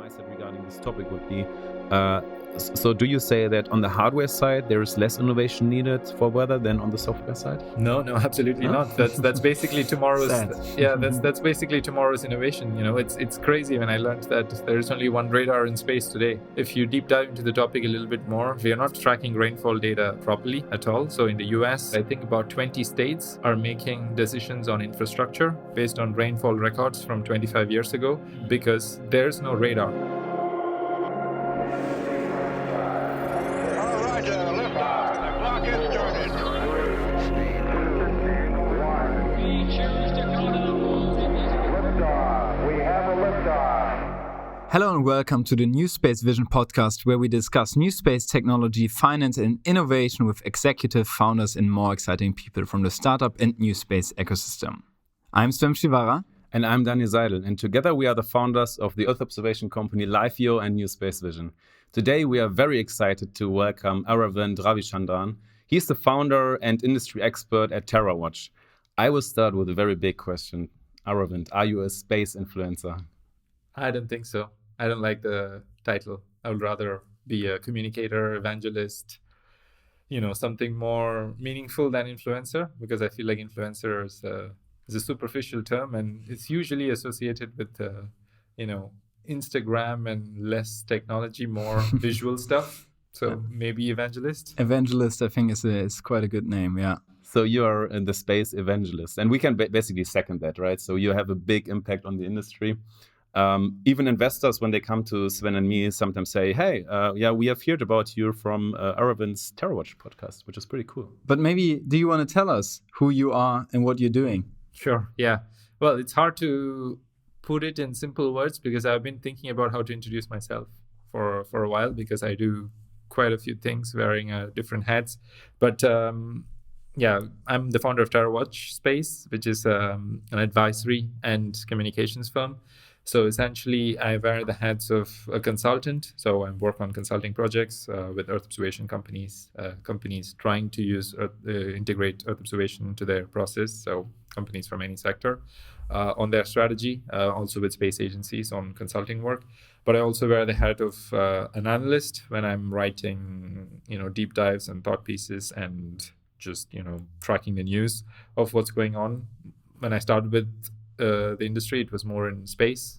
side regarding this topic would be, so do you say that on the hardware side there is less innovation needed for weather than on the software side? No, absolutely not. That's basically tomorrow's. Sad. That's basically tomorrow's innovation. It's crazy when I learned that there is only one radar in space today. If you deep dive into the topic a little bit more, we are not tracking rainfall data properly at all. So in the US, I think about 20 states are making decisions on infrastructure based on rainfall records from 25 years ago because there's no radar. Hello and welcome to the Newspace Vision podcast, where we discuss new space technology, finance and innovation with executive founders and more exciting people from the startup and new space ecosystem. I'm Swem Shivara. And I'm Daniel Seidel, and together we are the founders of the Earth observation company LiveView and Newspace Vision. Today we are very excited to welcome Aravind Ravichandran. He's the founder and industry expert at Terrawatch. I will start with a very big question. Aravind, are you a space influencer? I don't think so. I don't like the title. I would rather be a communicator, evangelist, something more meaningful than influencer, because I feel like influencer is a superficial term and it's usually associated with, Instagram and less technology, more visual stuff. So maybe evangelist. Evangelist, I think, is quite a good name, yeah. So you are in the space evangelist, and we can basically second that, right? So you have a big impact on the industry. Even investors, when they come to Sven and me, sometimes say, hey, we have heard about you from Aravind's Terrawatch podcast, which is pretty cool. But maybe, do you want to tell us who you are and what you're doing? Sure, yeah. Well, it's hard to put it in simple words because I've been thinking about how to introduce myself for a while, because I do quite a few things wearing different hats. But I'm the founder of Terrawatch Space, which is an advisory and communications firm. So essentially, I wear the hats of a consultant. So I work on consulting projects with Earth observation companies trying to integrate Earth observation into their process. So companies from any sector on their strategy, also with space agencies on consulting work. But I also wear the hat of an analyst when I'm writing, deep dives and thought pieces and just, tracking the news of what's going on. When I started with the industry, it was more in space.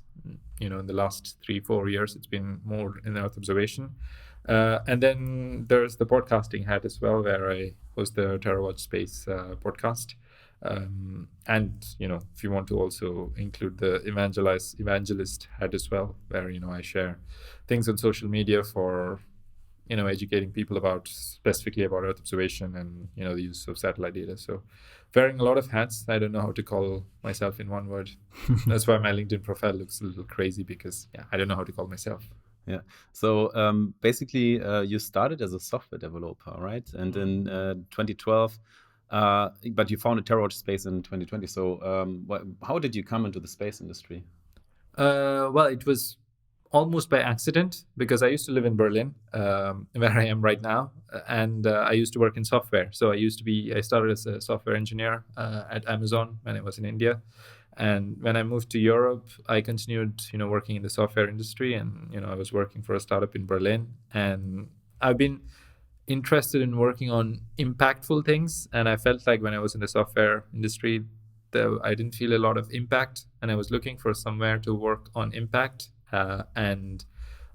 In the last 3-4 years, it's been more in Earth observation. And then there's the podcasting hat as well, where I host the Terrawatch Space podcast. And, if you want to also include the evangelist hat as well, where, I share things on social media for, educating people specifically about Earth observation and, the use of satellite data. So wearing a lot of hats. I don't know how to call myself in one word. That's why my LinkedIn profile looks a little crazy because I don't know how to call myself. Yeah. So basically, you started as a software developer, right? And in 2012, but you founded Terrawatch Space in 2020. So how did you come into the space industry? Well, it was almost by accident, because I used to live in Berlin, where I am right now, and I used to work in software. So I started as a software engineer at Amazon when I was in India. And when I moved to Europe, I continued, working in the software industry, and, I was working for a startup in Berlin. And I've been interested in working on impactful things. And I felt like when I was in the software industry, I didn't feel a lot of impact, and I was looking for somewhere to work on impact. And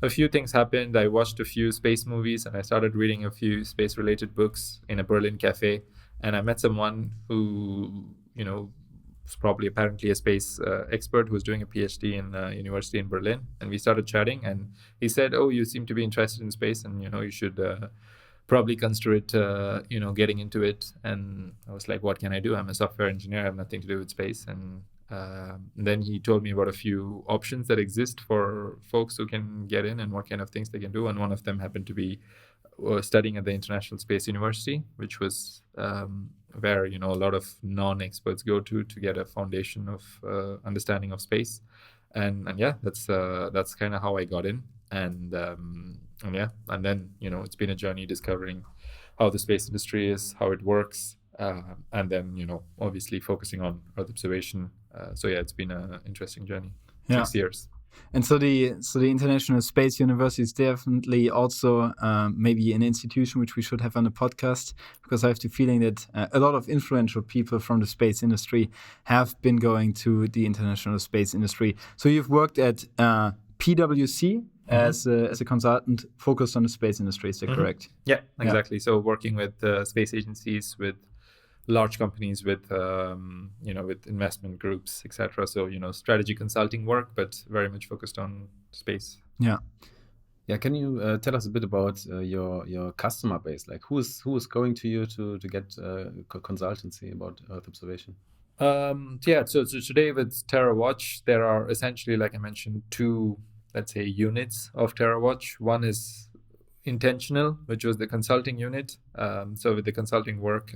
a few things happened. I watched a few space movies and I started reading a few space-related books in a Berlin cafe. And I met someone who, was probably apparently a space expert who was doing a PhD in a university in Berlin. And we started chatting, and he said, "Oh, you seem to be interested in space, and, you should probably consider it, getting into it." And I was like, what can I do? I'm a software engineer. I have nothing to do with space. And then he told me about a few options that exist for folks who can get in and what kind of things they can do. And one of them happened to be studying at the International Space University, which was where, a lot of non-experts go to get a foundation of understanding of space. And that's kind of how I got in. And then, it's been a journey discovering how the space industry is, how it works, and then, obviously focusing on Earth observation. So it's been an interesting journey. 6 years. And so the International Space University is definitely also maybe an institution which we should have on the podcast, because I have the feeling that a lot of influential people from the space industry have been going to the International Space Industry. So you've worked at PwC as a consultant focused on the space industry. Is that correct? Yeah, exactly. So working with space agencies, with large companies, with with investment groups, etc. So strategy consulting work, but very much focused on space. Yeah. Can you tell us a bit about your customer base? Like who is going to you to get consultancy about Earth observation? So today with Terrawatch, there are essentially, like I mentioned, two, let's say, units of Terrawatch. One is intentional, which was the consulting unit. So with the consulting work,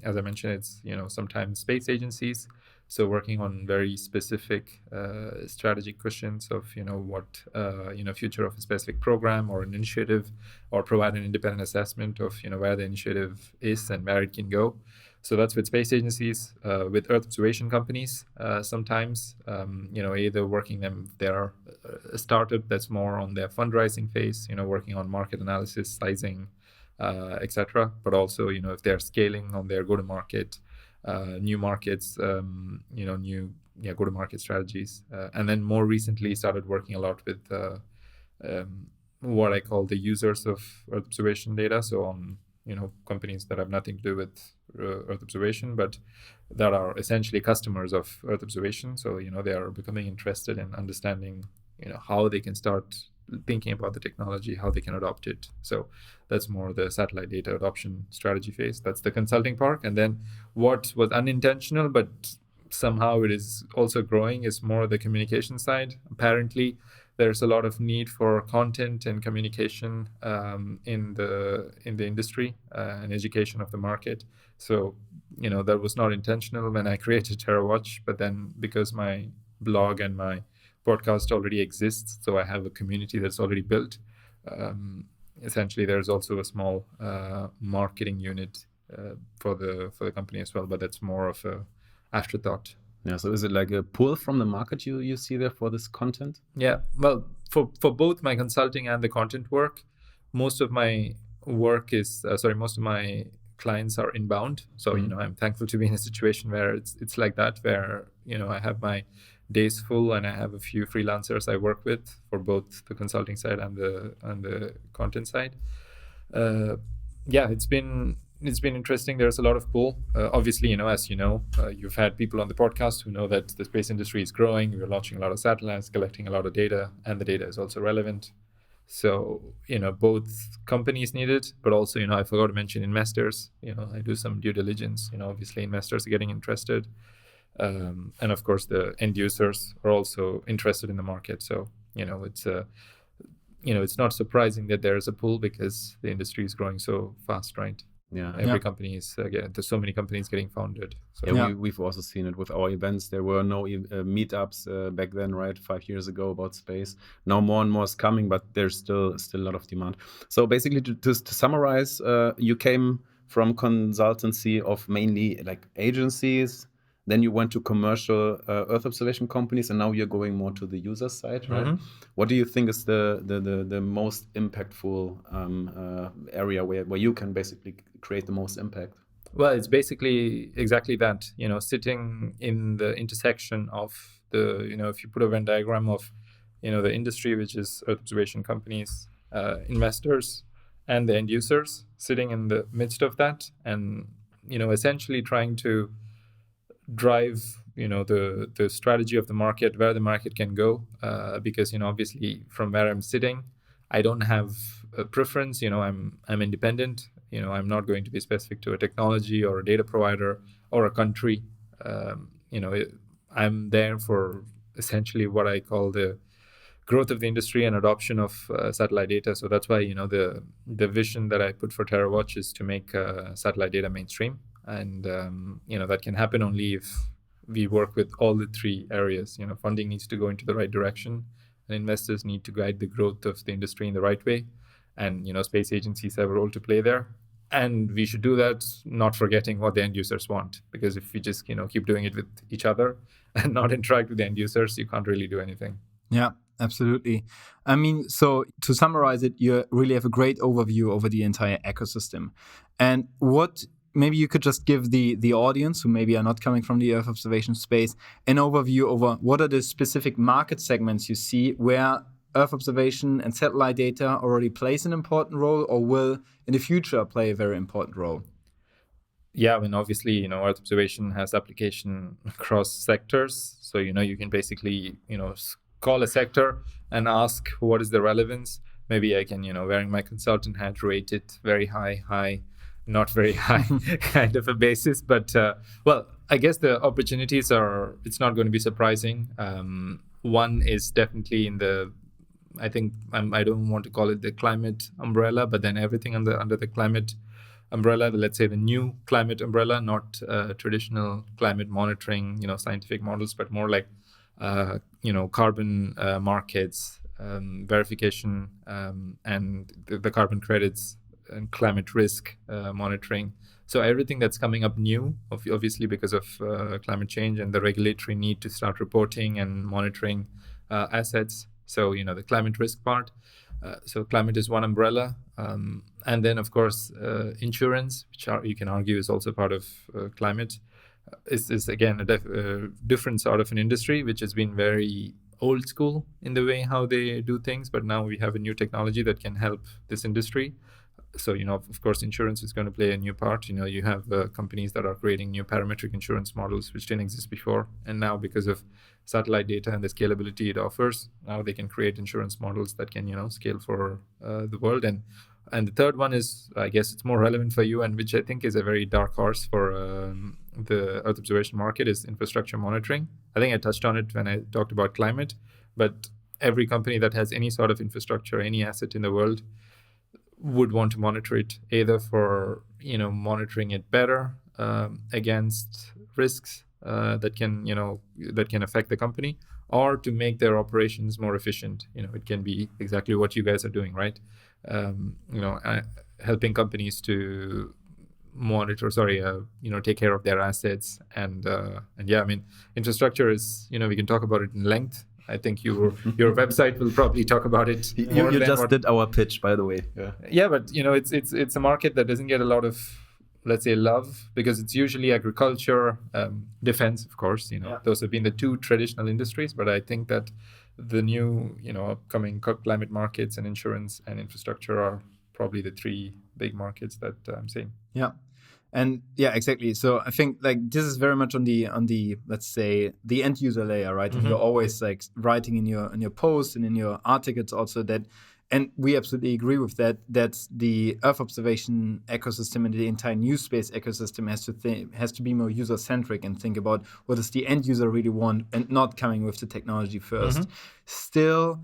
as I mentioned, it's sometimes space agencies, so working on very specific strategic questions of what future of a specific program or an initiative, or provide an independent assessment of where the initiative is and where it can go. So that's with space agencies. With Earth observation companies, sometimes either working them, they're a startup that's more on their fundraising phase, working on market analysis, sizing, etc. But also if they're scaling on their go-to-market, new markets, new go-to-market strategies, and then more recently started working a lot with what I call the users of Earth observation data. So on companies that have nothing to do with Earth observation, but that are essentially customers of Earth observation. So they are becoming interested in understanding how they can start thinking about the technology, how they can adopt it. So that's more the satellite data adoption strategy phase. That's the consulting part. And then what was unintentional, but somehow it is also growing, is more the communication side. Apparently, there's a lot of need for content and communication in the industry and education of the market. So that was not intentional when I created Terrawatch, but then because my blog and my podcast already exists, so I have a community that's already built. Essentially, there's also a small marketing unit for the company as well, but that's more of a afterthought. Yeah, so is it like a pull from the market you see there for this content? Yeah, well, for both my consulting and the content work, most of my work is most of my clients are inbound. So I'm thankful to be in a situation where it's like that, where I have my days full and I have a few freelancers I work with for both the consulting side and the content side. It's been interesting. There's a lot of pull. Obviously, as you've had people on the podcast who know that the space industry is growing. We're launching a lot of satellites, collecting a lot of data, and the data is also relevant. So, both companies need it, but also, I forgot to mention investors. I do some due diligence. Obviously, investors are getting interested. And of course, the end users are also interested in the market. So, it's not surprising that there's a pull because the industry is growing so fast, right? Yeah, every company is there's so many companies getting founded. So we've also seen it with our events. There were no meetups back then, right? 5 years ago about space. Now more and more is coming, but there's still a lot of demand. So basically, to summarize, you came from consultancy of mainly like agencies. Then you went to commercial Earth observation companies, and now you're going more to the user side, right? Mm-hmm. What do you think is the most impactful area where you can basically create the most impact? Well, it's basically exactly that, sitting in the intersection of the, if you put a Venn diagram of, the industry, which is Earth observation companies, investors, and the end users, sitting in the midst of that, and, essentially trying to drive the strategy of the market, where the market can go, because obviously from where I'm sitting, I don't have a preference. I'm independent. I'm not going to be specific to a technology or a data provider or a country. I'm there for essentially what I call the growth of the industry and adoption of satellite data. So that's why the vision that I put for Terrawatch is to make satellite data mainstream. And, that can happen only if we work with all the three areas. Funding needs to go into the right direction, and investors need to guide the growth of the industry in the right way. And, space agencies have a role to play there. And we should do that, not forgetting what the end users want. Because if we just, keep doing it with each other and not interact with the end users, you can't really do anything. Yeah. absolutely. I mean, so to summarize it, you really have a great overview over the entire ecosystem. And what maybe you could just give the audience who maybe are not coming from the Earth observation space an overview over what are the specific market segments you see where Earth observation and satellite data already plays an important role or will in the future play a very important role. Yeah, I mean, obviously, Earth observation has application across sectors. So, you can basically, call a sector and ask what is the relevance. Maybe I can, wearing my consultant hat, rate it very high, not very high kind of a basis. But, I guess the opportunities it's not going to be surprising. One is definitely I think I don't want to call it the climate umbrella, but then everything under the climate umbrella, let's say the new climate umbrella, not traditional climate monitoring, scientific models, but more like, carbon markets, verification, and the carbon credits and climate risk monitoring. So everything that's coming up new, obviously because of climate change and the regulatory need to start reporting and monitoring assets. So, the climate risk part. So climate is one umbrella. And then, of course, insurance, which you can argue is also part of climate, is again a different sort of an industry, which has been very old school in the way how they do things. But now we have a new technology that can help this industry. So, of course, insurance is going to play a new part. You have companies that are creating new parametric insurance models, which didn't exist before. And now because of satellite data and the scalability it offers, now they can create insurance models that can, scale for the world. And the third one is, I guess it's more relevant for you, and which I think is a very dark horse for the Earth observation market, is infrastructure monitoring. I think I touched on it when I talked about climate, but every company that has any sort of infrastructure, any asset in the world, would want to monitor it either for monitoring it better against risks that can affect the company, or to make their operations more efficient. It can be exactly what you guys are doing, right? Helping companies to take care of their assets and yeah, I mean, infrastructure is we can talk about it in length. I think your website will probably talk about it. You just did our pitch, by the way. Yeah, but it's a market that doesn't get a lot of, let's say, love, because it's usually agriculture, defense, of course. Those have been the two traditional industries. But I think that the new, upcoming climate markets and insurance and infrastructure are probably the three big markets that I'm seeing. Yeah. And yeah, exactly. So I think this is very much on the let's say the end user layer, right? Mm-hmm. And you're always writing in your posts and in your articles also that, and we absolutely agree with that. That's the Earth observation ecosystem and the entire new space ecosystem has to be more user centric and think about what does the end user really want, and not coming with the technology first. Mm-hmm. Still,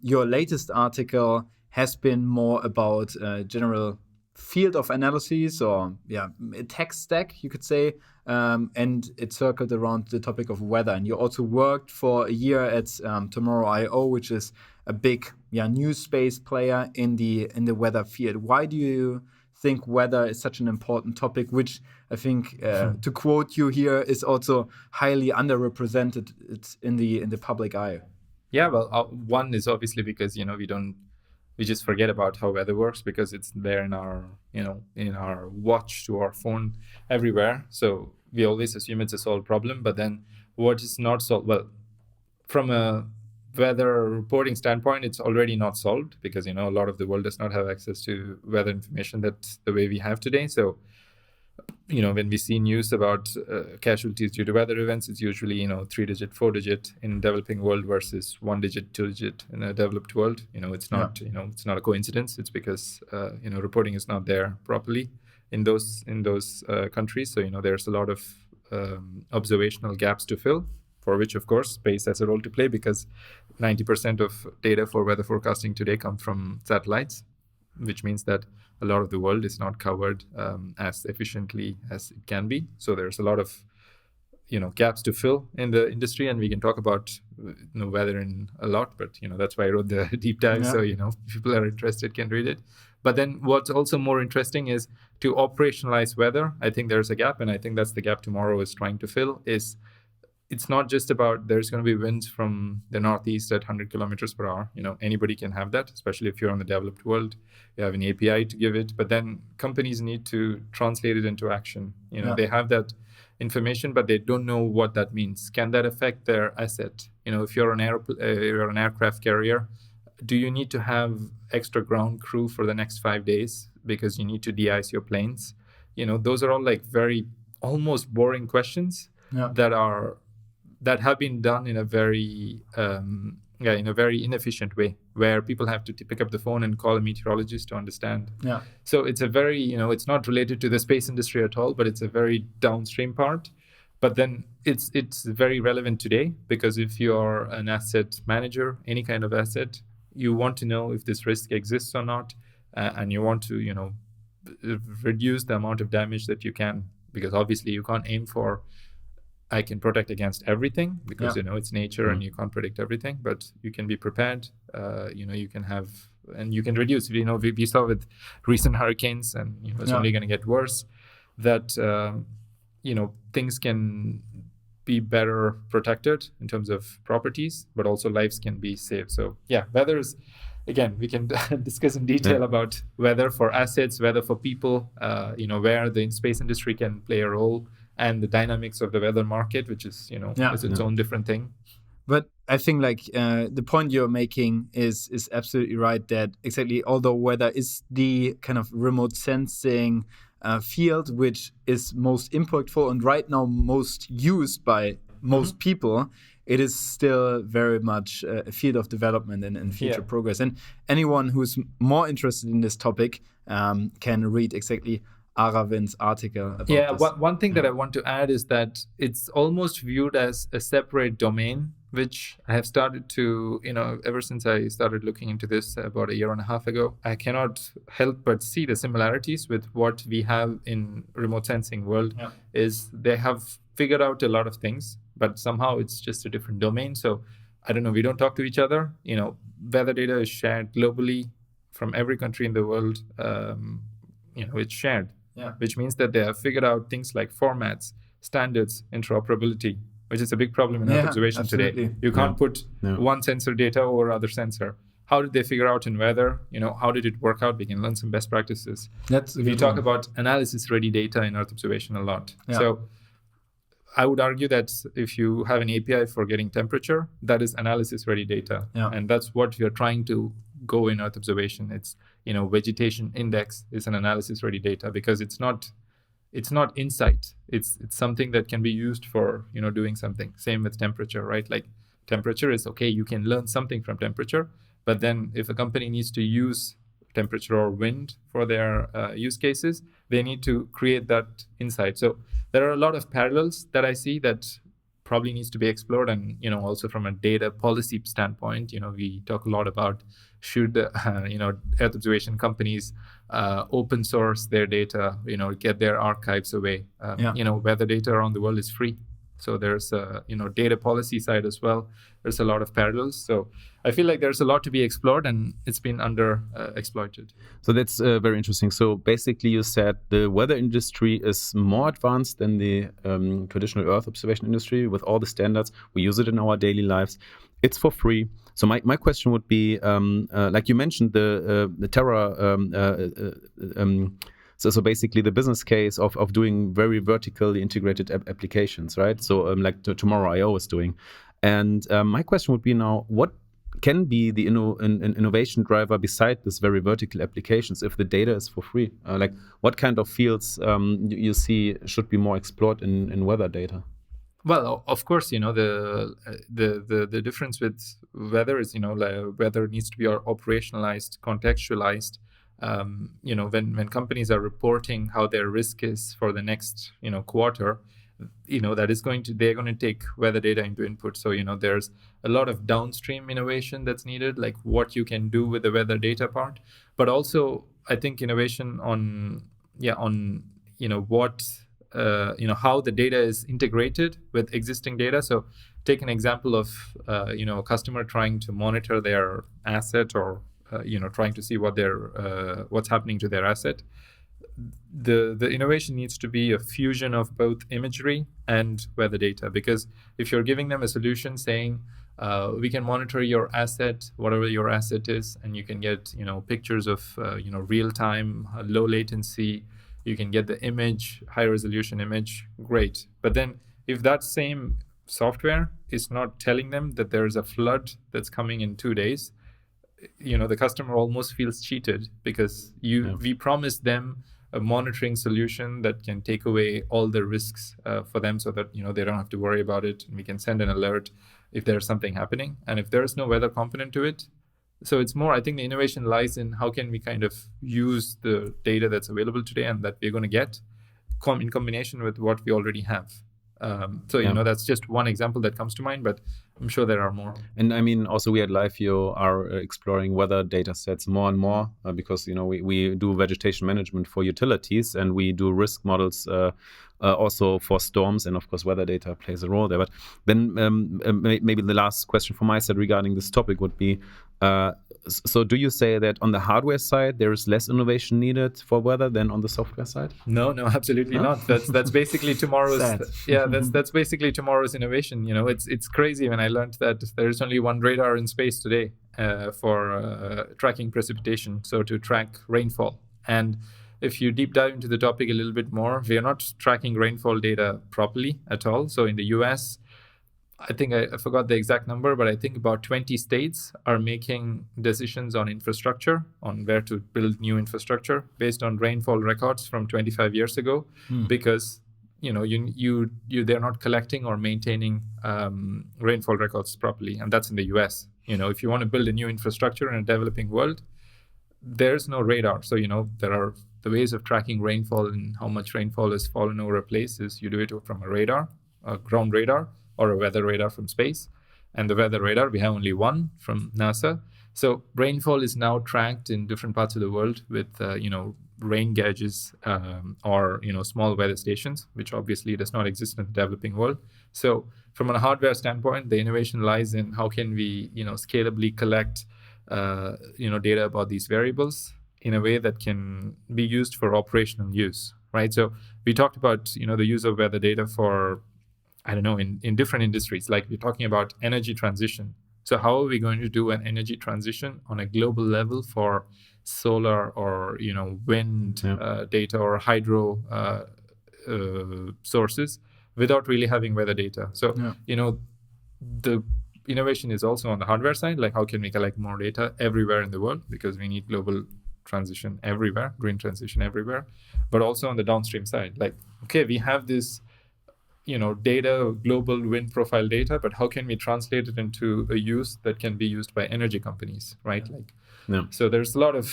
your latest article has been more about general field of analysis, or a tech stack, you could say, and it circled around the topic of weather. And you also worked for a year at Tomorrow.io, which is a big new space player in the weather field. Why do you think weather is such an important topic, which I think, to quote you here, is also highly underrepresented in the public eye? Yeah, well, one is obviously because we just forget about how weather works, because it's there in our watch to our phone everywhere. So we always assume it's a solved problem. But then what is not solved? Well, from a weather reporting standpoint, it's already not solved, because a lot of the world does not have access to weather information that the way we have today. So when we see news about casualties due to weather events, it's usually 3-digit, 4-digit in developing world versus 1-digit, 2-digit in a developed world. It's not it's not a coincidence. It's because reporting is not there properly in those countries. So there's a lot of observational gaps to fill, for which of course space has a role to play, because 90% of data for weather forecasting today comes from satellites, which means that a lot of the world is not covered as efficiently as it can be. So there's a lot of gaps to fill in the industry, and we can talk about weather in a lot, but that's why I wrote the deep dive. So people are interested can read it. But then what's also more interesting is to operationalize weather. I think there's a gap, and I think that's the gap Tomorrow is trying to fill, is it's not just about there's going to be winds from the northeast at 100 kilometers per hour. Anybody can have that, especially if you're in the developed world. You have an API to give it, but then companies need to translate it into action. They have that information, but they don't know what that means. Can that affect their asset? If you're you're an aircraft carrier, do you need to have extra ground crew for the next 5 days because you need to de-ice your planes? Those are all like very almost boring questions that have been done in a very inefficient way, where people have to pick up the phone and call a meteorologist to understand. So it's a very, it's not related to the space industry at all, but it's a very downstream part. But then it's very relevant today, because if you're an asset manager, any kind of asset, you want to know if this risk exists or not, and you want to, reduce the amount of damage that you can, because obviously you can't aim for, I can protect against everything, because it's nature and you can't predict everything, but you can be prepared. You can have, and you can reduce. We saw with recent hurricanes, and it's only going to get worse, that things can be better protected in terms of properties, but also lives can be saved. So weather is, again, we can discuss in detail about weather for assets, weather for people, where the space industry can play a role, and the dynamics of the weather market, which is, is its own different thing. But I think the point you're making is absolutely right, that exactly, although weather is the kind of remote sensing field which is most impactful and right now most used by most people, it is still very much a field of development and future progress. And anyone who's more interested in this topic can read exactly Aravind's article about this. One thing that I want to add is that it's almost viewed as a separate domain, which I have started to, ever since I started looking into this about a year and a half ago. I cannot help but see the similarities with what we have in remote sensing world. Is they have figured out a lot of things, but somehow it's just a different domain. So I don't know, we don't talk to each other. Weather data is shared globally from every country in the world. It's shared. Which means that they have figured out things like formats, standards, interoperability, which is a big problem in Earth observation today. You can't put one sensor data over other sensor. How did they figure out in weather? How did it work out? We can learn some best practices. We talk about analysis-ready data in Earth observation a lot. So I would argue that if you have an API for getting temperature, that is analysis-ready data. And that's what we are trying to go in Earth observation. It's, vegetation index is an analysis-ready data, because it's not insight. It's something that can be used for, doing something. Same with temperature, right? Like temperature is okay. You can learn something from temperature, but then if a company needs to use temperature or wind for their use cases, they need to create that insight. So there are a lot of parallels that I see that probably needs to be explored. And, also from a data policy standpoint, we talk a lot about should, Earth observation companies open source their data, get their archives away. Weather data around the world is free. So there's a, data policy side as well. There's a lot of parallels. So I feel like there's a lot to be explored, and it's been exploited. So that's very interesting. So basically you said the weather industry is more advanced than the traditional Earth observation industry with all the standards. We use it in our daily lives. It's for free. So my question would be, like you mentioned, the Terra. So basically the business case of doing very vertically integrated applications, right? So like Tomorrow.io is doing. And my question would be now, what can be the innovation driver beside this very vertical applications if the data is for free? Like what kind of fields you see should be more explored in weather data? Well, of course, the difference with weather is, like weather needs to be operationalized, contextualized. When companies are reporting how their risk is for the next, quarter, that is they're going to take weather data into input. So, there's a lot of downstream innovation that's needed, like what you can do with the weather data part, but also I think innovation on what, how the data is integrated with existing data. So take an example of, a customer trying to monitor their asset or, trying to see what's happening to their asset. the innovation needs to be a fusion of both imagery and weather data, because if you're giving them a solution saying we can monitor your asset, whatever your asset is, and you can get pictures of real time, low latency, you can get the image, high resolution image, great. But then if that same software is not telling them that there is a flood that's coming in 2 days, the customer almost feels cheated, because we promised them a monitoring solution that can take away all the risks for them, so that they don't have to worry about it, and we can send an alert if there's something happening. And if there's no weather component to it, so it's more, I think the innovation lies in how can we kind of use the data that's available today and that we're going to get in combination with what we already have. That's just one example that comes to mind, but I'm sure there are more. And I mean, also we at LiveView are exploring weather data sets more and more because, we do vegetation management for utilities, and we do risk models also for storms, and of course weather data plays a role there. But then maybe the last question from my side regarding this topic would be, so do you say that on the hardware side there is less innovation needed for weather than on the software side? No, absolutely not. That's basically tomorrow's that's basically tomorrow's innovation. It's crazy when I learned that there's only one radar in space today for tracking precipitation, so to track rainfall. And if you deep dive into the topic a little bit more, we are not tracking rainfall data properly at all. So in the US, I think I forgot the exact number, but I think about 20 states are making decisions on infrastructure, on where to build new infrastructure based on rainfall records from 25 years ago, because they're not collecting or maintaining rainfall records properly, and that's in the US. If you want to build a new infrastructure in a developing world, there's no radar. So there are the ways of tracking rainfall and how much rainfall has fallen over a place is you do it from a radar, a ground radar, or a weather radar from space. And the weather radar, we have only one from NASA. So rainfall is now tracked in different parts of the world with, rain gauges or, small weather stations, which obviously does not exist in the developing world. So from a hardware standpoint, the innovation lies in how can we, scalably collect, data about these variables in a way that can be used for operational use, right? So we talked about, the use of weather data for, in different industries, like we're talking about energy transition. So how are we going to do an energy transition on a global level for solar or, wind data or hydro sources without really having weather data? So, the innovation is also on the hardware side, like how can we collect more data everywhere in the world, because we need global transition everywhere, green transition everywhere, but also on the downstream side, like, okay, we have this data, global wind profile data, but how can we translate it into a use that can be used by energy companies, right? So there's a lot of,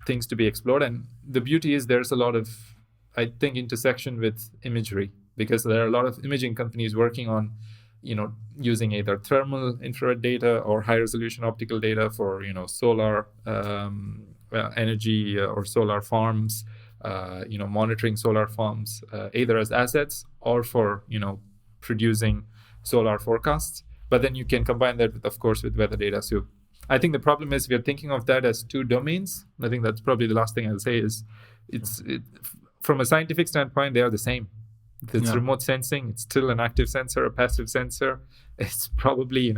things to be explored. And the beauty is there's a lot of, I think, intersection with imagery, because there are a lot of imaging companies working on, using either thermal infrared data or high resolution optical data for, solar energy or solar farms, monitoring solar farms, either as assets or for, producing solar forecasts. But then you can combine that with, of course, with weather data. So I think the problem is we're thinking of that as two domains. I think that's probably the last thing I'll say is from a scientific standpoint, they are the same. It's remote sensing. It's still an active sensor, a passive sensor. It's probably,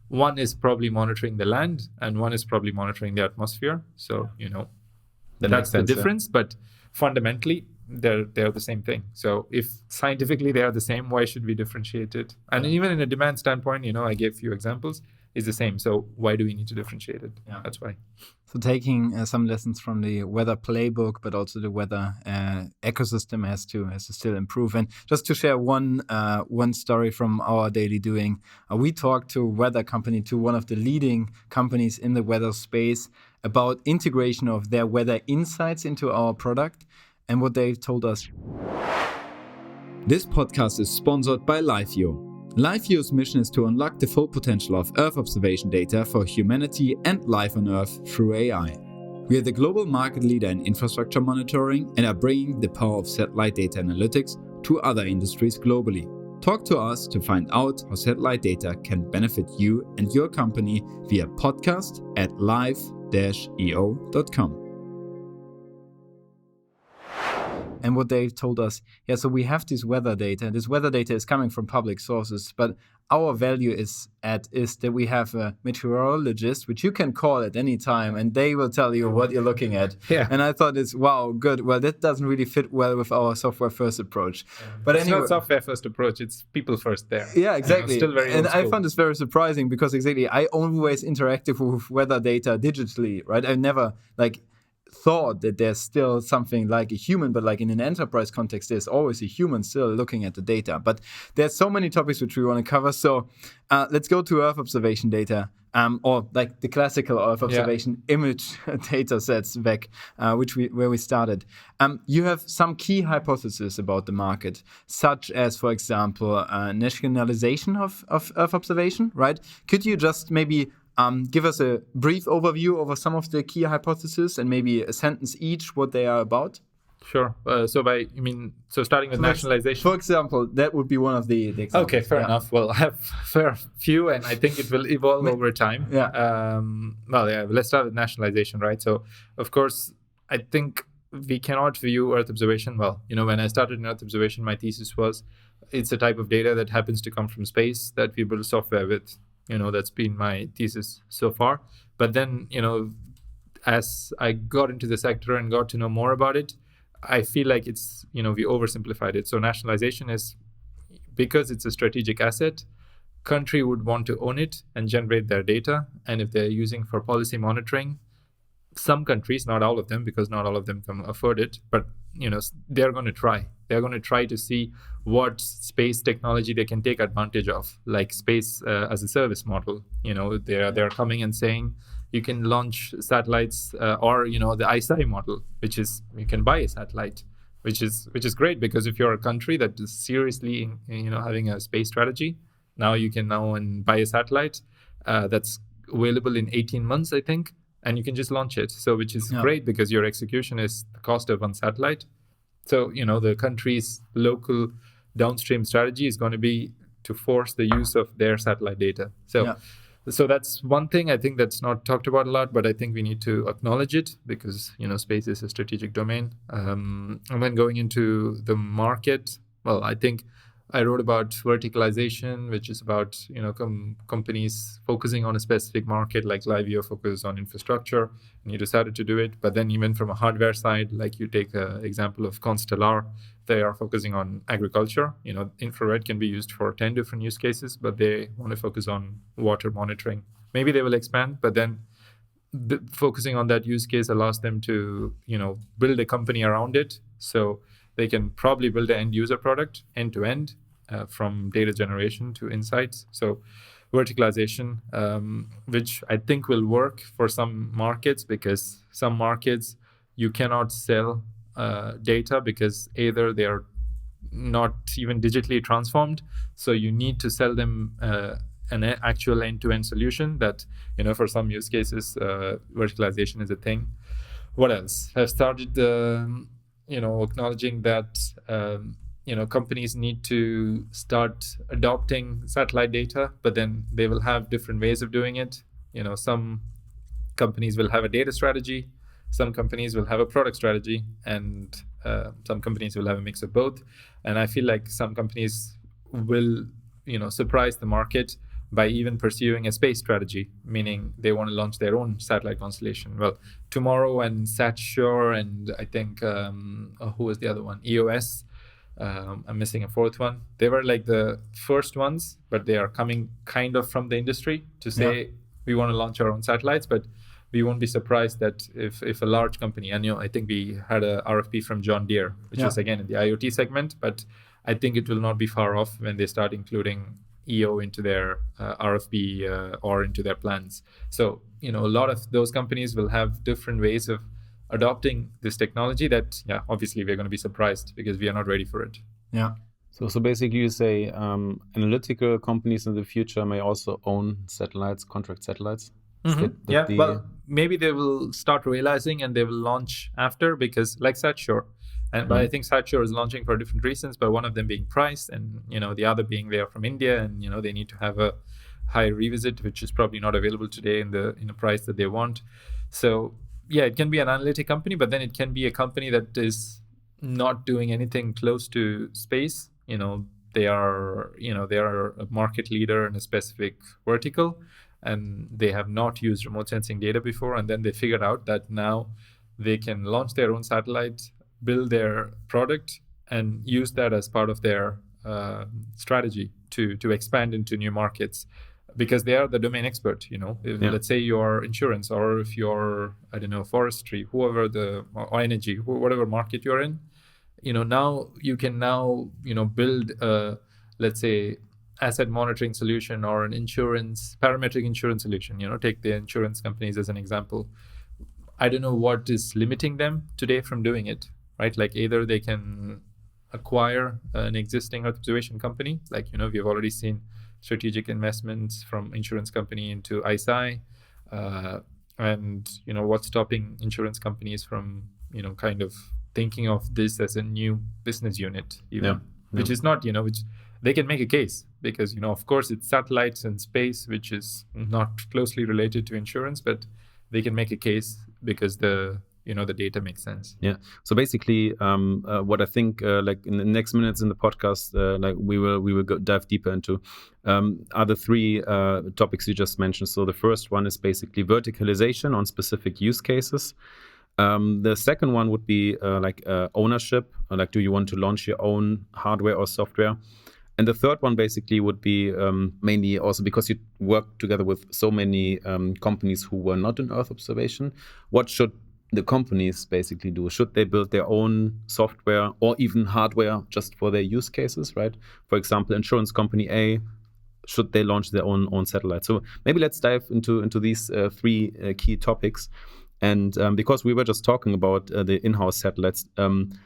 one is probably monitoring the land and one is probably monitoring the atmosphere. So, that's the difference. But fundamentally, they're the same thing. So if scientifically they are the same, why should we differentiate it? And even in a demand standpoint, I gave a few examples, is the same. So why do we need to differentiate it? That's why. So taking some lessons from the weather playbook, but also the weather ecosystem has to still improve. And just to share one story from our daily doing, we talked to a weather company, to one of the leading companies in the weather space, about integration of their weather insights into our product and what they told us. This podcast is sponsored by LiveView. LiveView's mission is to unlock the full potential of Earth observation data for humanity and life on Earth through AI. We are the global market leader in infrastructure monitoring and are bringing the power of satellite data analytics to other industries globally. Talk to us to find out how satellite data can benefit you and your company via podcast@live-eo.com. And what they told us, so we have this weather data. This weather data is coming from public sources, but our value is that we have a meteorologist, which you can call at any time, and they will tell you what you're looking at. Yeah. And I thought, wow, good. Well, that doesn't really fit well with our software first approach. But it's anyway, not software first approach; it's people first there. Yeah, exactly. Still very and old I school. found this very surprising because exactly I always interacted with weather data digitally, right? I never thought that there's still something like a human, but like in an enterprise context, there's always a human still looking at the data. But there's so many topics which we want to cover. So let's go to Earth observation data, or like the classical Earth observation image data sets back, where we started. You have some key hypotheses about the market, such as, for example, nationalization of Earth observation, right? Could you just maybe give us a brief overview over some of the key hypotheses and maybe a sentence each what they are about? Sure. So starting with nationalization? For example, that would be one of the examples. Okay, fair enough. Well, I have fair few, and I think it will evolve over time. Yeah. Let's start with nationalization, right? So, of course, I think we cannot view Earth observation. Well, when I started in Earth observation, my thesis was it's a type of data that happens to come from space that we build software with. That's been my thesis so far. But then, as I got into the sector and got to know more about it, I feel like it's, we oversimplified it. So nationalization is, because it's a strategic asset, country would want to own it and generate their data. And if they're using for policy monitoring, some countries, not all of them, because not all of them can afford it, but they're going to try. They're going to try to see what space technology they can take advantage of, like space as a service model. They're coming and saying you can launch satellites, or the ISI model, which is you can buy a satellite, which is great, because if you're a country that is seriously having a space strategy, now you can buy a satellite that's available in 18 months, I think. And you can just launch it. So, which is great, because your execution is the cost of one satellite. So, the country's local downstream strategy is going to be to force the use of their satellite data. So that's one thing I think that's not talked about a lot, but I think we need to acknowledge it, because, space is a strategic domain. And then going into the market, well, I think I wrote about verticalization, which is about companies focusing on a specific market, like Livio focused on infrastructure, and you decided to do it. But then even from a hardware side, like you take an example of Constellar, they are focusing on agriculture. Infrared can be used for 10 different use cases, but they want to focus on water monitoring. Maybe they will expand, but then focusing on that use case allows them to build a company around it. So they can probably build an end user product end to end, from data generation to insights. So verticalization, which I think will work for some markets, because some markets you cannot sell data, because either they are not even digitally transformed. So you need to sell them an actual end-to-end solution that, for some use cases, verticalization is a thing. What else? I've started acknowledging that companies need to start adopting satellite data, but then they will have different ways of doing it. Some companies will have a data strategy, some companies will have a product strategy, and some companies will have a mix of both. And I feel like some companies will surprise the market by even pursuing a space strategy, meaning they want to launch their own satellite constellation. Well, Tomorrow and SatSure, and I think, who was the other one? EOS. I'm missing a fourth one. They were like the first ones, but they are coming kind of from the industry to say, we want to launch our own satellites, but we won't be surprised that if a large company, and I think we had a RFP from John Deere, which was again in the IoT segment, but I think it will not be far off when they start including EO into their RFP or into their plans. So, a lot of those companies will have different ways of adopting this technology that, obviously we're going to be surprised because we are not ready for it. Yeah. So basically you say analytical companies in the future may also own satellites, contract satellites? Mm-hmm. Well, maybe they will start realizing and they will launch after, because like SatSure. But I think SatSure is launching for different reasons, but one of them being price, and the other being they are from India, and they need to have a high revisit, which is probably not available today in the price that they want. So it can be an analytic company, but then it can be a company that is not doing anything close to space. They are a market leader in a specific vertical, and they have not used remote sensing data before. And then they figured out that now they can launch their own satellite, build their product, and use that as part of their strategy to expand into new markets, because they are the domain expert. Let's say you're insurance, or if you're, I don't know, forestry, whoever or energy, whatever market you're in, now you can build a, let's say, asset monitoring solution or an parametric insurance solution. Take the insurance companies as an example. I don't know what is limiting them today from doing it, right? Like either they can acquire an existing observation company, like, we've already seen strategic investments from insurance company into ISI, and what's stopping insurance companies from kind of thinking of this as a new business unit, even, which is not, which they can make a case, because of course it's satellites and space, which is not closely related to insurance, but they can make a case because the data makes sense. Yeah. So basically, what I think, like in the next minutes in the podcast, like we will dive deeper into, are the three topics you just mentioned. So the first one is basically verticalization on specific use cases. The second one would be ownership. Like, do you want to launch your own hardware or software? And the third one basically would be mainly also because you work together with so many companies who were not in Earth observation. What should the companies basically do? Should they build their own software or even hardware just for their use cases, right? For example, insurance company A, should they launch their own satellite? So maybe let's dive into these three key topics. And because we were just talking about the in-house satellites,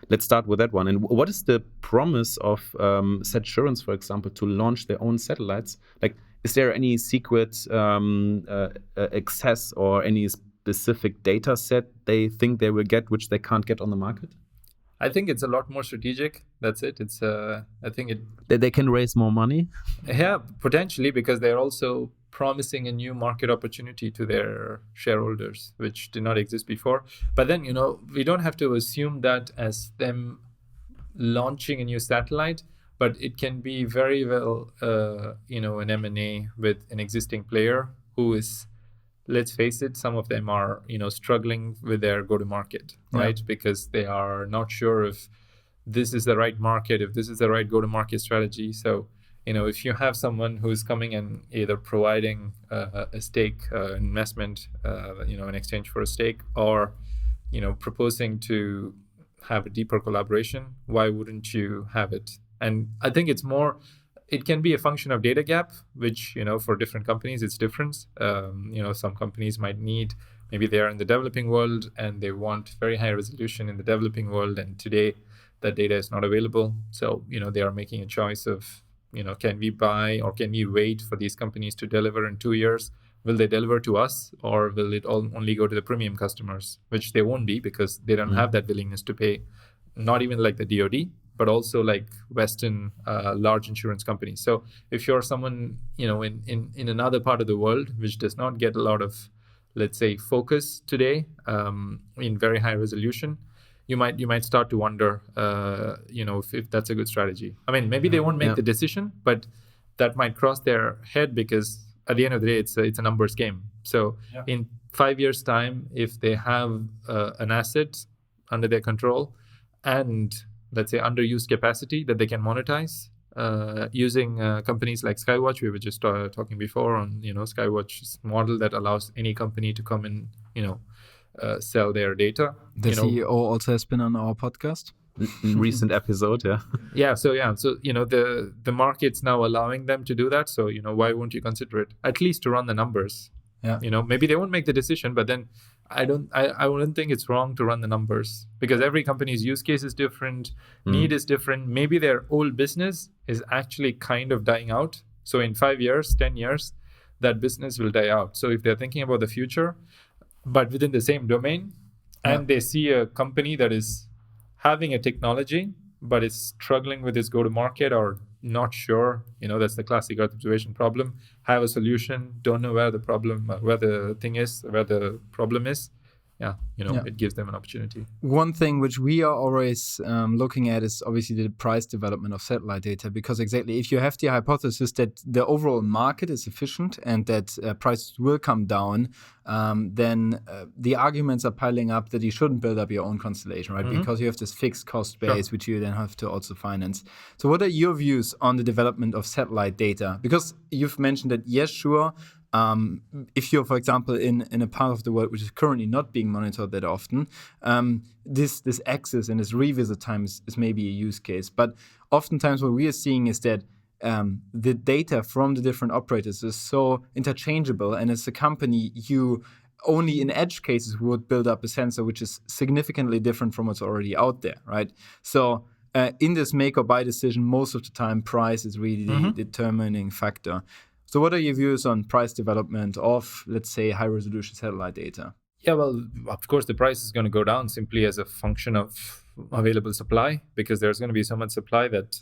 let's start with that one. And what is the promise of Saturans, for example, to launch their own satellites? Like, is there any secret access or any specific data set they think they will get, which they can't get on the market? I think it's a lot more strategic. That's it. It's I think they can raise more money. Yeah, potentially, because they're also promising a new market opportunity to their shareholders, which did not exist before. But then, we don't have to assume that as them launching a new satellite, but it can be very well, an M&A with an existing player who is, let's face it, some of them are, struggling with their go-to-market, right? Because they are not sure if this is the right market, if this is the right go-to-market strategy. So, if you have someone who's coming and either providing a stake investment, in exchange for a stake, or, proposing to have a deeper collaboration, why wouldn't you have it? And I think it can be a function of data gap, which, for different companies, it's different. Some companies might need, maybe they're in the developing world and they want very high resolution in the developing world. And today that data is not available. So, they are making a choice of, can we buy or can we wait for these companies to deliver in 2 years? Will they deliver to us, or will it only go to the premium customers, which they won't be because they don't have that willingness to pay, not even like the DoD, but also like Western large insurance companies. So if you're someone, in another part of the world, which does not get a lot of, let's say, focus today in very high resolution, you might start to wonder, if that's a good strategy. I mean, maybe they won't make the decision, but that might cross their head, because at the end of the day, it's a numbers game. So in 5 years' time, if they have an asset under their control and, let's say, underused capacity that they can monetize using companies like Skywatch, we were just talking before on, Skywatch's model that allows any company to come and, sell their data. The CEO also has been on our podcast. Recent episode, So the market's now allowing them to do that. So, why won't you consider it? At least to run the numbers. Maybe they won't make the decision, but then I wouldn't think it's wrong to run the numbers, because every company's use case is different, need is different. Maybe their old business is actually kind of dying out. So in 5 years, 10 years, that business will die out. So if they're thinking about the future, but within the same domain, and they see a company that is having a technology, but is struggling with its go-to-market or not sure, that's the classic Earth observation problem, have a solution, don't know where the problem is, it gives them an opportunity. One thing which we are always looking at is obviously the price development of satellite data, because exactly if you have the hypothesis that the overall market is efficient and that prices will come down, then the arguments are piling up that you shouldn't build up your own constellation, right? Because you have this fixed cost base, which you then have to also finance. So what are your views on the development of satellite data? Because you've mentioned that, yes, sure, if you're, for example, in a part of the world which is currently not being monitored that often, this access and this revisit time is maybe a use case. But oftentimes what we are seeing is that the data from the different operators is so interchangeable, and as a company, you only in edge cases would build up a sensor which is significantly different from what's already out there, right? So in this make or buy decision, most of the time, price is really the determining factor. So what are your views on price development of, let's say, high-resolution satellite data? Yeah, well, of course, the price is going to go down simply as a function of available supply, because there's going to be so much supply that,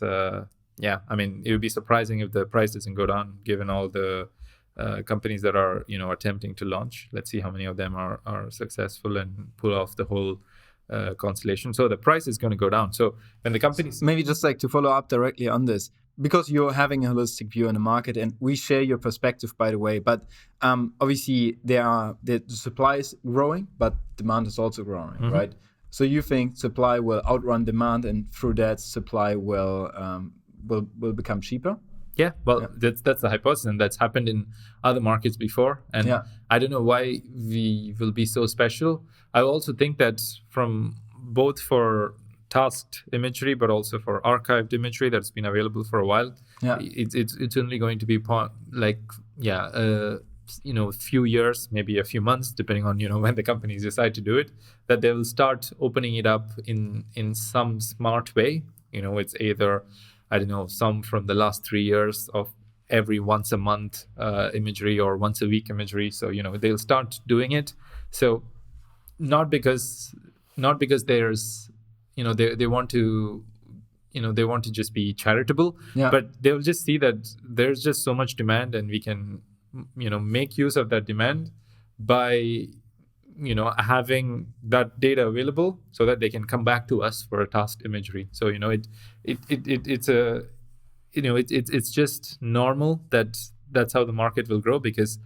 it would be surprising if the price doesn't go down, given all the companies that are, attempting to launch. Let's see how many of them are successful and pull off the whole constellation. So the price is going to go down. So when the companies... Maybe just like to follow up directly on this, because you're having a holistic view on the market, and we share your perspective, by the way, but obviously the supply is growing, but demand is also growing, right? So you think supply will outrun demand, and through that supply will become cheaper? Yeah, well, that's the hypothesis, and that's happened in other markets before. And I don't know why we will be so special. I also think that from both for tasked imagery, but also for archived imagery that's been available for a while, it's only going to be a few years, maybe a few months, depending on when the companies decide to do it, that they will start opening it up in some smart way. It's either, I don't know, some from the last 3 years of every once a month imagery or once a week imagery. So they'll start doing it. So not because there's they want to just be charitable, but they'll just see that there's just so much demand, and we can make use of that demand by having that data available, so that they can come back to us for a tasked imagery. So it's just normal that's how the market will grow, because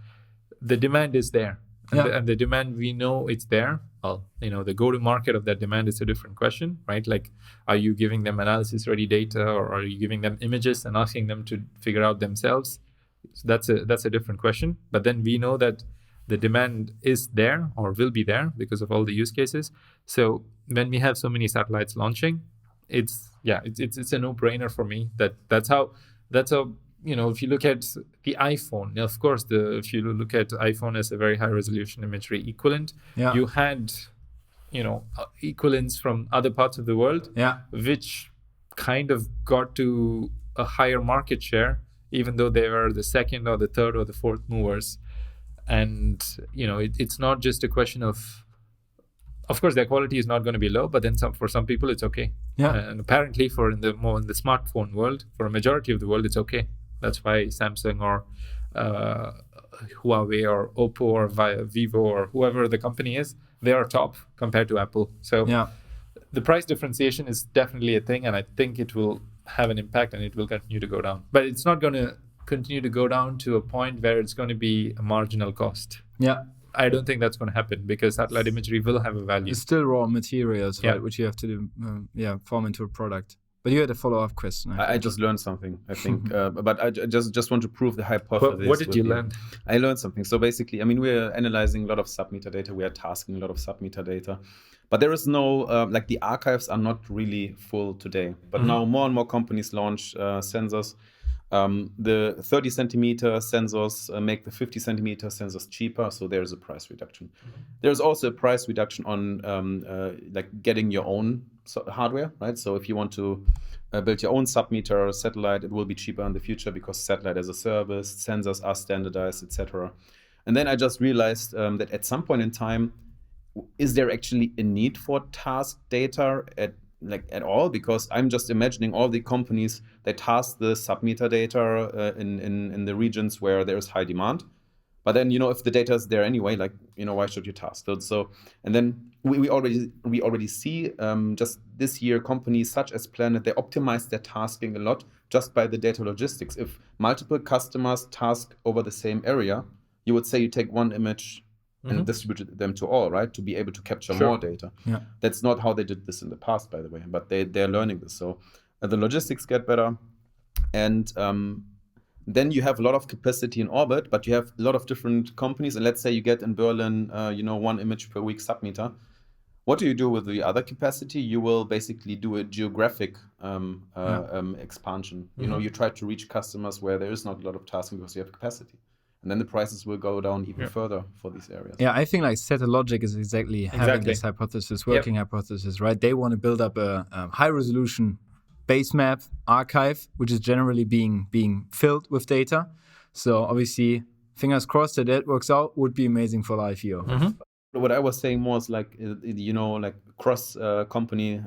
the demand is there. And the demand, we know it's there. Well, the go-to-market of that demand is a different question, right? Like, are you giving them analysis-ready data, or are you giving them images and asking them to figure out themselves? So that's a different question. But then we know that the demand is there, or will be there, because of all the use cases. So when we have so many satellites launching, it's a no-brainer for me. That's how. If you look at the iPhone, of course, if you look at iPhone as a very high resolution imagery equivalent, you had, equivalents from other parts of the world, which kind of got to a higher market share, even though they were the second or the third or the fourth movers. And, it's not just a question of course, their quality is not going to be low, but then for some people, it's okay. And apparently in the smartphone world, for a majority of the world, it's okay. That's why Samsung or Huawei or Oppo or Vivo or whoever the company is, they are top compared to Apple. So the price differentiation is definitely a thing, and I think it will have an impact, and it will continue to go down. But it's not going to continue to go down to a point where it's going to be a marginal cost. I don't think that's going to happen, because satellite imagery will have a value. It's still raw materials, right, which you have to do, form into a product. But you had a follow-up question. I just learned something, I think. But I just want to prove the hypothesis. What did you learn? I learned something. So basically, we're analyzing a lot of sub-metadata. We are tasking a lot of sub-metadata. But there is no, the archives are not really full today. But now more and more companies launch sensors. The 30 centimeter sensors make the 50 centimeter sensors cheaper, so there's a price reduction. There's also a price reduction on getting your own hardware, right? So if you want to build your own sub-meter satellite, it will be cheaper in the future, because satellite as a service, sensors are standardized, etc. And then I just realized that at some point in time, is there actually a need for task data at all? Because I'm just imagining all the companies that task the sub-meter data in the regions where there is high demand. But then, if the data is there anyway, like, why should you task it? So, and then we already see just this year companies such as Planet, they optimize their tasking a lot just by the data logistics. If multiple customers task over the same area, you would say you take one image and distribute them to all, right? To be able to capture more data. Yeah. That's not how they did this in the past, by the way, but they're learning this. So the logistics get better. And then you have a lot of capacity in orbit, but you have a lot of different companies. And let's say you get in Berlin, 1 image per week submeter. What do you do with the other capacity? You will basically do a geographic expansion. You try to reach customers where there is not a lot of tasking because you have capacity. And then the prices will go down even further for these areas. Yeah, I think like Satellogic is exactly having this hypothesis, working hypothesis, right? They want to build up a high resolution base map archive, which is generally being filled with data. So obviously, fingers crossed that works out, would be amazing for LiveView. What I was saying more is like, like cross company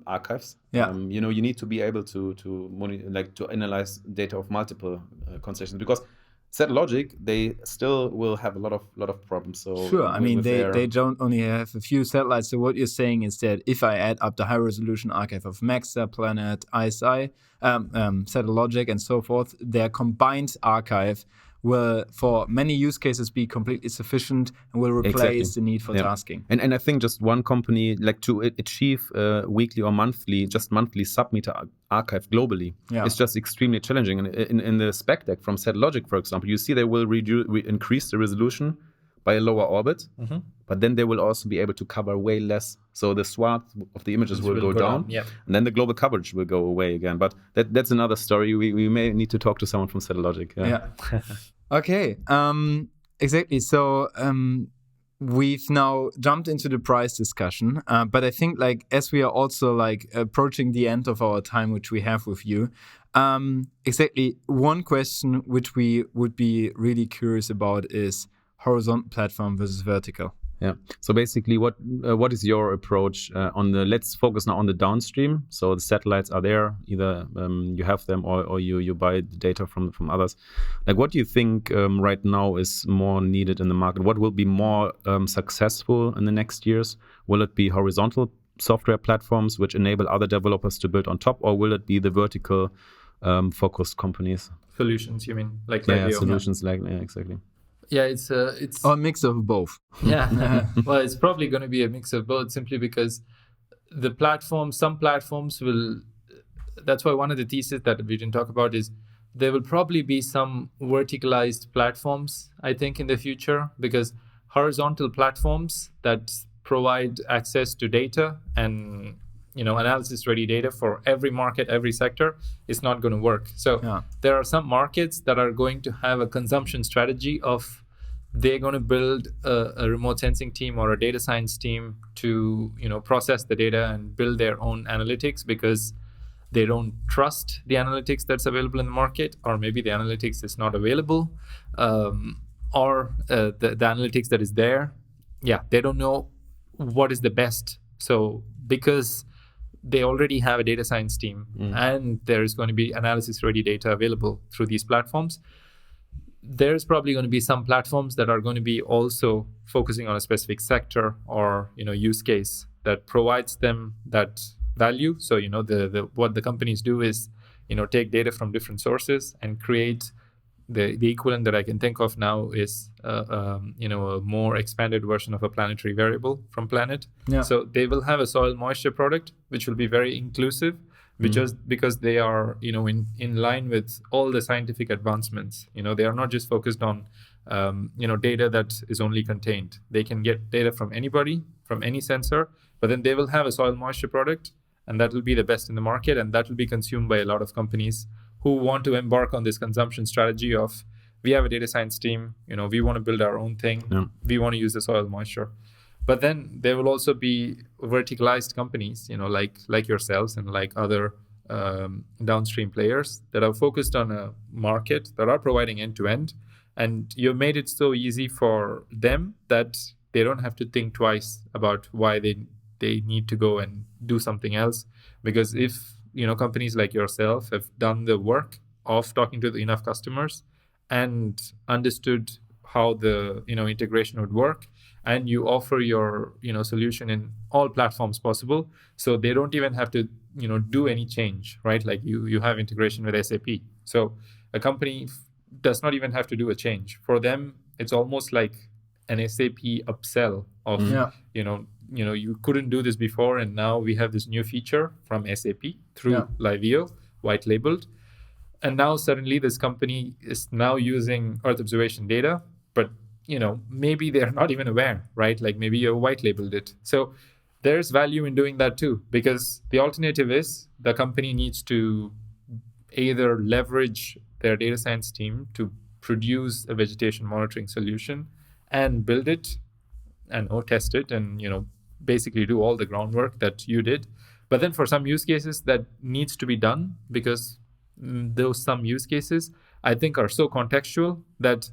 archives. Yeah. You need to be able to monitor, like to analyze data of multiple concessions, because Satellogic, they still will have a lot of problems. So sure, I mean they don't only have a few satellites. So what you're saying is that if I add up the high resolution archive of Maxar, Planet, ISI, Satellogic, and so forth, their combined archive will, for many use cases, be completely sufficient and will replace the need for tasking. And I think just one company, like to achieve weekly or monthly submeter archive globally, it's just extremely challenging. And in the spec deck from Satellogic, for example, you see they will increase the resolution by a lower orbit, but then they will also be able to cover way less. So the swath of the images will go down, and then the global coverage will go away again. But that's another story. We may need to talk to someone from Satellogic. Okay, exactly. So we've now jumped into the price discussion, but I think like as we are also like approaching the end of our time, which we have with you, exactly one question which we would be really curious about is horizontal platform versus vertical. Yeah. So basically, what is your approach on the? Let's focus now on the downstream. So the satellites are there. Either you have them or you buy the data from others. Like, what do you think right now is more needed in the market? What will be more successful in the next years? Will it be horizontal software platforms which enable other developers to build on top, or will it be the vertical focused companies? Solutions, you mean? Like solutions like exactly. Yeah, it's a mix of both. Yeah, well, it's probably going to be a mix of both, simply because some platforms will. That's why one of the theses that we didn't talk about is there will probably be some verticalized platforms, I think, in the future, because horizontal platforms that provide access to data and analysis ready data for every market, every sector is not going to work. So there are some markets that are going to have a consumption strategy of they're going to build a remote sensing team or a data science team to process the data and build their own analytics because they don't trust the analytics that's available in the market, or maybe the analytics is not available, or the analytics that is there, they don't know what is the best. So because they already have a data science team and there is going to be analysis ready data available through these platforms, there's probably going to be some platforms that are going to be also focusing on a specific sector or use case that provides them that value. So what the companies do is take data from different sources and create the equivalent that I can think of now is a more expanded version of a planetary variable from Planet. So they will have a soil moisture product which will be very inclusive, because they are in line with all the scientific advancements. They are not just focused on data that is only contained. They can get data from anybody, from any sensor, but then they will have a soil moisture product, and that will be the best in the market, and that will be consumed by a lot of companies who want to embark on this consumption strategy of, we have a data science team, we want to build our own thing, we want to use the soil moisture. But then there will also be verticalized companies, like yourselves and like other downstream players that are focused on a market that are providing end-to-end, and you've made it so easy for them that they don't have to think twice about why they need to go and do something else. Because if companies like yourself have done the work of talking to enough customers and understood how the integration would work, and you offer your solution in all platforms possible, so they don't even have to do any change, right? Like you have integration with SAP, so a company does not even have to do a change. For them, it's almost like an SAP upsell of you couldn't do this before, and now we have this new feature from SAP through Liveo, white labeled. And now suddenly this company is now using Earth observation data, but maybe they're not even aware, right? Like maybe you white labeled it. So there's value in doing that too, because the alternative is the company needs to either leverage their data science team to produce a vegetation monitoring solution and build it and test it and basically do all the groundwork that you did. But then for some use cases that needs to be done, because those some use cases I think are so contextual that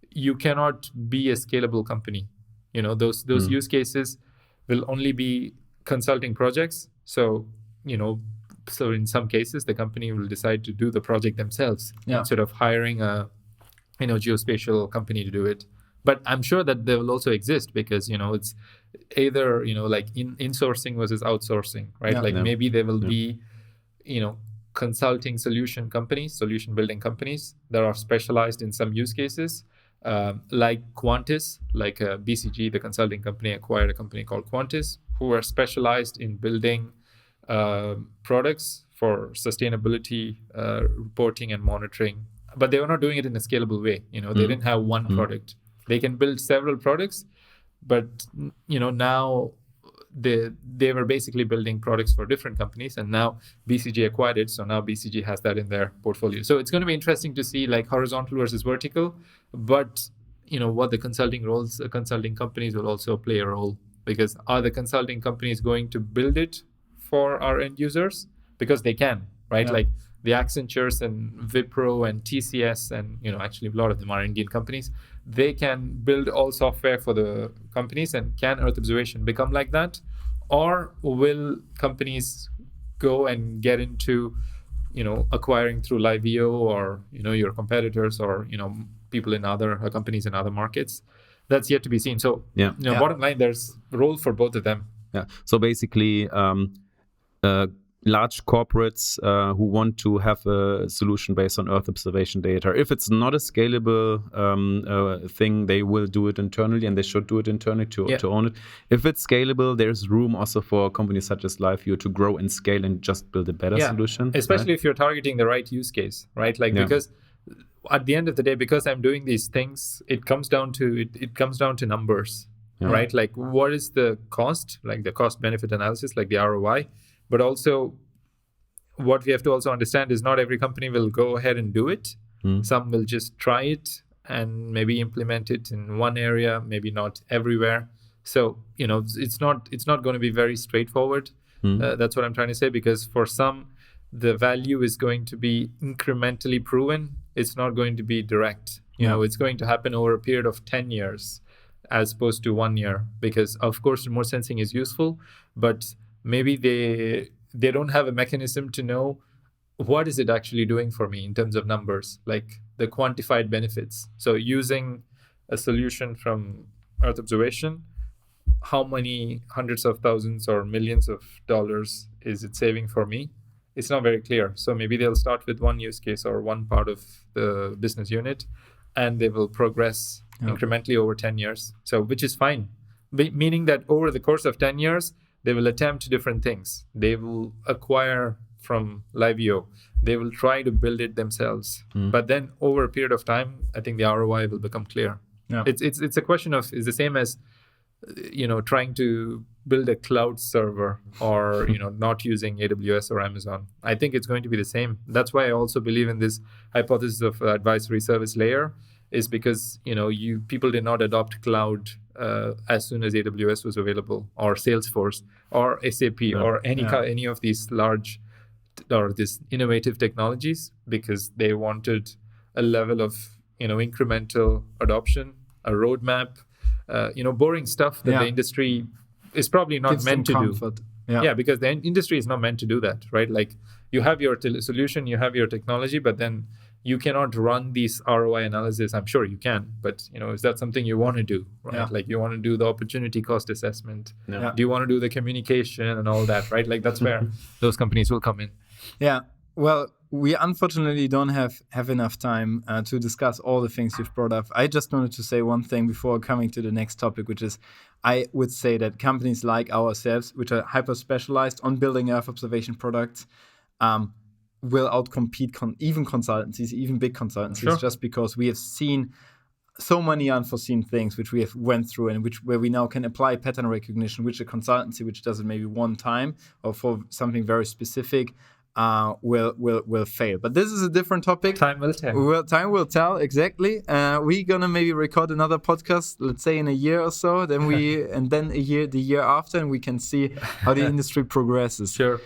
you cannot be a scalable company. Those use cases will only be consulting projects. So so in some cases the company will decide to do the project themselves instead of hiring a geospatial company to do it. But I'm sure that they will also exist, because it's either like insourcing versus outsourcing, right? Maybe there will be consulting solution companies, solution building companies that are specialized in some use cases, like Quantis, like BCG, the consulting company, acquired a company called Quantis, who are specialized in building products for sustainability reporting and monitoring. But they were not doing it in a scalable way. They didn't have one product. They can build several products, but now they were basically building products for different companies, and now BCG acquired it, so now BCG has that in their portfolio. So it's going to be interesting to see like horizontal versus vertical, but what the consulting companies will also play a role, because are the consulting companies going to build it for our end users? Because they can, right? Like the Accentures and Wipro and TCS and actually a lot of them are Indian companies. They can build all software for the companies, and can Earth observation become like that? Or will companies go and get into acquiring through Liveo or your competitors or people in other companies in other markets? That's yet to be seen. So bottom line, there's a role for both of them. So basically large corporates who want to have a solution based on Earth observation data, if it's not a scalable thing, they will do it internally, and they should do it internally to own it. If it's scalable, there's room also for companies such as Liveo to grow and scale and just build a better solution. Especially if you're targeting the right use case, right? Because at the end of the day, because I'm doing these things, it comes down to numbers, right? Like what is the cost, like the cost benefit analysis, like the ROI. But also, what we have to also understand is not every company will go ahead and do it. Some will just try it and maybe implement it in one area, maybe not everywhere. So it's not going to be very straightforward. That's what I'm trying to say, because for some, the value is going to be incrementally proven. It's not going to be direct. It's going to happen over a period of 10 years as opposed to 1 year, because of course remote sensing is useful, but maybe they don't have a mechanism to know what is it actually doing for me in terms of numbers, like the quantified benefits. So using a solution from Earth observation, how many hundreds of thousands or millions of dollars is it saving for me? It's not very clear. So maybe they'll start with one use case or one part of the business unit, and they will progress incrementally over 10 years. So which is fine, meaning that over the course of 10 years, they will attempt different things. They will acquire from Liveo. They will try to build it themselves. But then over a period of time, I think the ROI will become clear. It's a question of, is the same as trying to build a cloud server or not using AWS or Amazon. I think it's going to be the same. That's why I also believe in this hypothesis of advisory service layer, is because people did not adopt cloud as soon as AWS was available, or Salesforce, or SAP, or any of these large or these innovative technologies, because they wanted a level of incremental adoption, a roadmap, boring stuff that the industry is probably not gives meant to comfort. Do. Because the industry is not meant to do that, right? Like you have your solution, you have your technology, but then you cannot run these ROI analysis. I'm sure you can, but is that something you want to do, right? Yeah. Like you want to do the opportunity cost assessment. Yeah. Do you want to do the communication and all that, right? Like that's where those companies will come in. Yeah. Well, we unfortunately don't have enough time to discuss all the things you've brought up. I just wanted to say one thing before coming to the next topic, which is I would say that companies like ourselves, which are hyper specialized on building Earth observation products, will outcompete even consultancies, even big consultancies, Sure. just because we have seen so many unforeseen things which we have went through and where we now can apply pattern recognition, which a consultancy which does it maybe one time or for something very specific will fail. But this is a different topic. Time will tell. Time will tell, exactly. We're gonna maybe record another podcast, let's say in a year or so. Then the year after, and we can see how the industry progresses. Sure.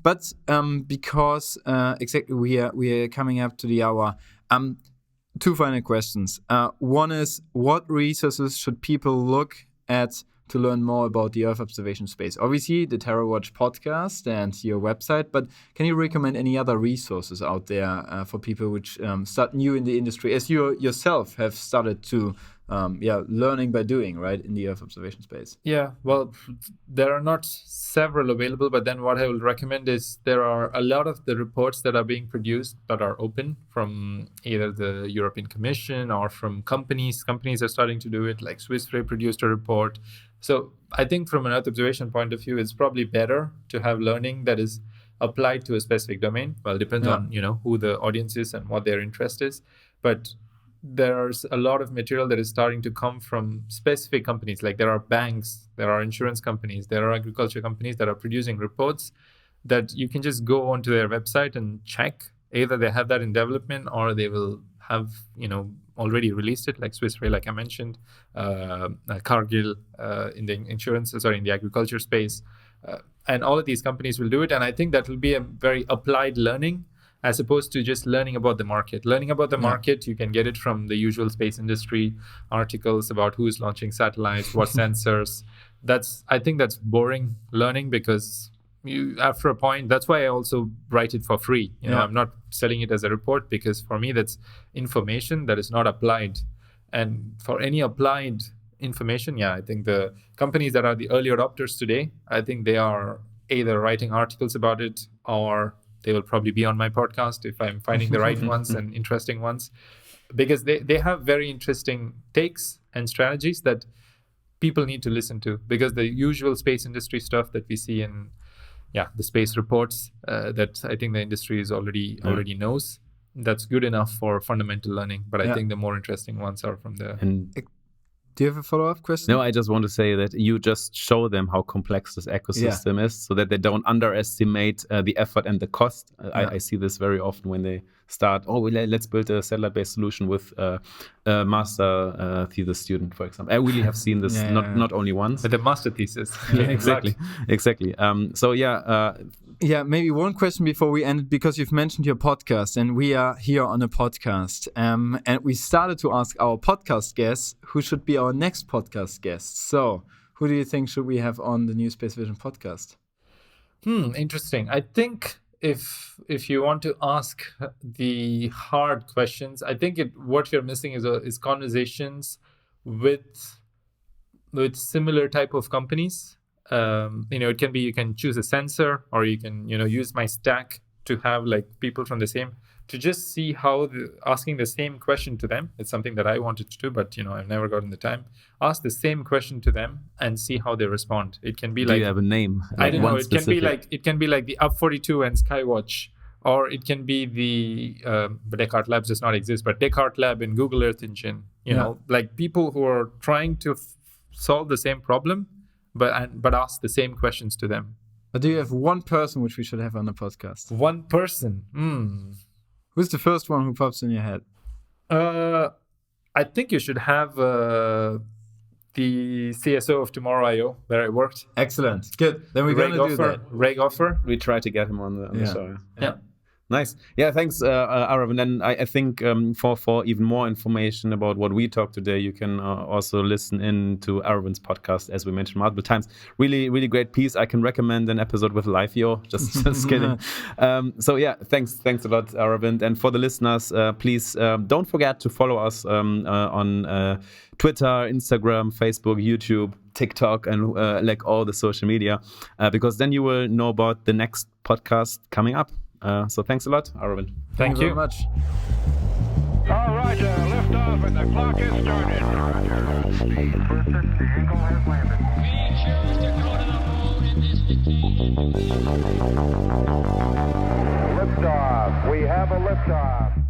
But because exactly we are coming up to the hour. Two final questions. One is, what resources should people look at to learn more about the Earth observation space? Obviously, the Terrawatch podcast and your website, but can you recommend any other resources out there for people which start new in the industry, as you yourself have started to learning by doing, right, in the Earth observation space? Yeah, well, there are not several available, but then what I will recommend is there are a lot of the reports that are being produced that are open from either the European Commission or from companies. Companies are starting to do it, like Swiss Re produced a report. So I think from an Earth observation point of view, it's probably better to have learning that is applied to a specific domain. Well, it depends on, who the audience is and what their interest is. But there's a lot of material that is starting to come from specific companies. Like there are banks, there are insurance companies, there are agriculture companies that are producing reports that you can just go onto their website and check. Either they have that in development or they will have, already released it, like Swiss Re, like I mentioned, Cargill in the agriculture space. And all of these companies will do it. And I think that will be a very applied learning, as opposed to just learning about the market. Learning about the market, you can get it from the usual space industry articles about who is launching satellites, what sensors. I think that's boring learning, because after a point, that's why I also write it for free. I'm not selling it as a report, because for me, that's information that is not applied. And for any applied information, I think the companies that are the early adopters today, I think they are either writing articles about it, or they will probably be on my podcast if I'm finding the right ones and interesting ones, because they have very interesting takes and strategies that people need to listen to, because the usual space industry stuff that we see in the space reports that I think the industry is already knows, that's good enough for fundamental learning. But I think the more interesting ones are from the... Do you have a follow-up question? No, I just want to say that you just show them how complex this ecosystem is, so that they don't underestimate the effort and the cost. I see this very often when they start, let's build a satellite-based solution with a master thesis student, for example. I really have seen this not only once. But the master thesis. Exactly. Maybe one question before we end, because you've mentioned your podcast, and we are here on a podcast. And we started to ask our podcast guests who should be our next podcast guests. So who do you think should we have on the New Space Vision podcast? Interesting. I think if you want to ask the hard questions, I think what you're missing is conversations with similar type of companies. It can be, you can choose a sensor, or you can, use my stack to have like people from the same, to just see how asking the same question to them. It's something that I wanted to do, but I've never gotten the time. Ask the same question to them and see how they respond. It can be do you have a name? I don't know. Specific? It can be like the Up 42 and Skywatch, or it can be the Descartes Labs does not exist, but Descartes Lab and Google Earth Engine. Like people who are trying to solve the same problem, but ask the same questions to them. But do you have one person which we should have on the podcast? One person? Who's the first one who pops in your head? I think you should have the CSO of Tomorrow.io, where I worked. Excellent. Good. Then we're going to do that. Ray Goffer. We try to get him on the show. Yeah. Nice. Yeah, thanks, Aravind. And I think for even more information about what we talked today, you can also listen in to Aravind's podcast, as we mentioned multiple times. Really, really great piece. I can recommend an episode with Livio. Just kidding. So yeah, thanks a lot, Aravind. And for the listeners, please don't forget to follow us on Twitter, Instagram, Facebook, YouTube, TikTok, and like all the social media, because then you will know about the next podcast coming up. So thanks a lot, Aravind. Thank you very much. All right, lift off and the clock is started. Roger. Speed. Listen, the Eagle has landed. We choose to go to the moon in this decade. Liftoff. We have a liftoff.